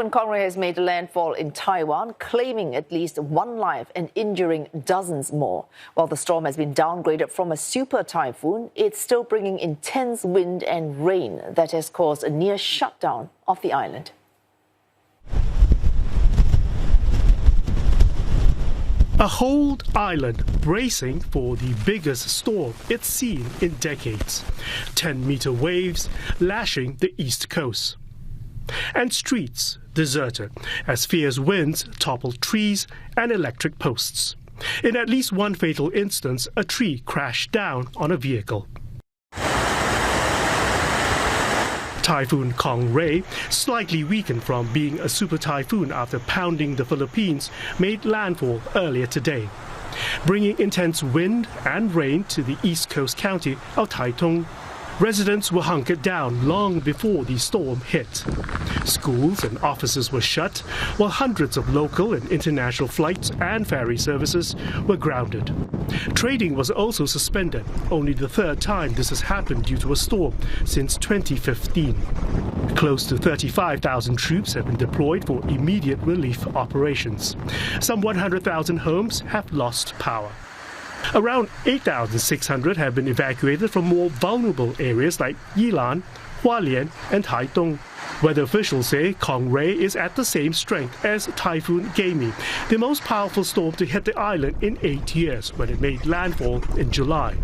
Typhoon Kong-rey has made landfall in Taiwan, claiming at least one life and injuring dozens more. While the storm has been downgraded from a super typhoon, it's still bringing intense wind and rain that has caused a near shutdown of the island. A whole island bracing for the biggest storm it's seen in decades. 10-meter waves lashing the east coast. And streets deserted as fierce winds toppled trees and electric posts. In at least one fatal instance, a tree crashed down on a vehicle. Typhoon Kong-rey, slightly weakened from being a super typhoon after pounding the Philippines, made landfall earlier today, bringing intense wind and rain to the east coast county of Taitung. Residents were hunkered down long before the storm hit. Schools and offices were shut, while hundreds of local and international flights and ferry services were grounded. Trading was also suspended, only the third time this has happened due to a storm since 2015. Close to 35,000 troops have been deployed for immediate relief operations. Some 100,000 homes have lost power. Around 8,600 have been evacuated from more vulnerable areas like Yilan, Hualien and Taitung. Weather officials say Kong-rey is at the same strength as Typhoon Kong-rey, the most powerful storm to hit the island in 8 years when it made landfall in July.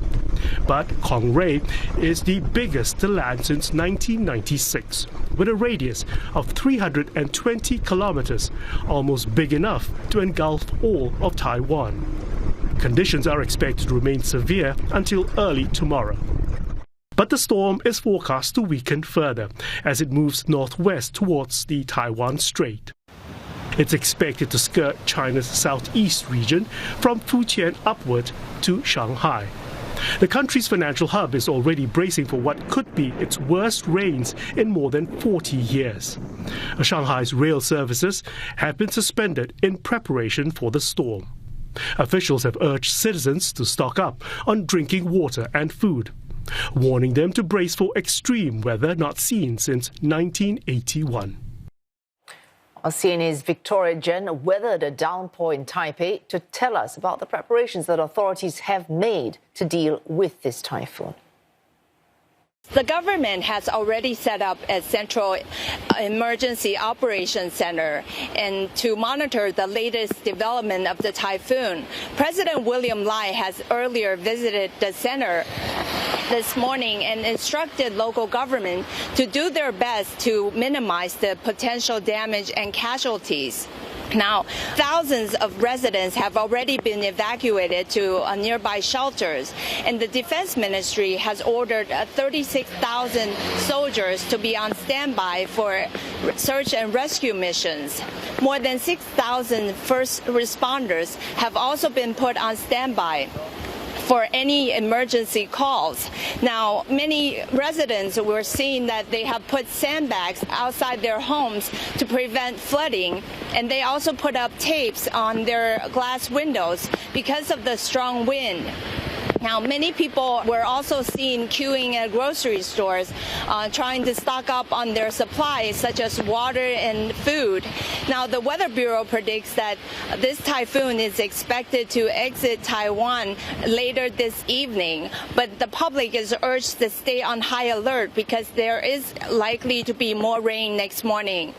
But Kong-rey is the biggest to land since 1996, with a radius of 320 kilometers, almost big enough to engulf all of Taiwan. Conditions are expected to remain severe until early tomorrow. But the storm is forecast to weaken further as it moves northwest towards the Taiwan Strait. It's expected to skirt China's southeast region from Fujian upward to Shanghai. The country's financial hub is already bracing for what could be its worst rains in more than 40 years. Shanghai's rail services have been suspended in preparation for the storm. Officials have urged citizens to stock up on drinking water and food, warning them to brace for extreme weather not seen since 1981. CNA's Victoria Jen weathered a downpour in Taipei to tell us about the preparations that authorities have made to deal with this typhoon. The government has already set up a central emergency operations center and to monitor the latest development of the typhoon. President William Lai has earlier visited the center this morning and instructed local government to do their best to minimize the potential damage and casualties. Now, thousands of residents have already been evacuated to nearby shelters, and the Defense Ministry has ordered 36,000 soldiers to be on standby for search and rescue missions. More than 6,000 first responders have also been put on standby for any emergency calls. Now, many residents were seeing that they have put sandbags outside their homes to prevent flooding, and they also put up tapes on their glass windows because of the strong wind. Now, many people were also seen queuing at grocery stores, trying to stock up on their supplies, such as water and food. Now, the Weather Bureau predicts that this typhoon is expected to exit Taiwan later this evening, but the public is urged to stay on high alert because there is likely to be more rain next morning.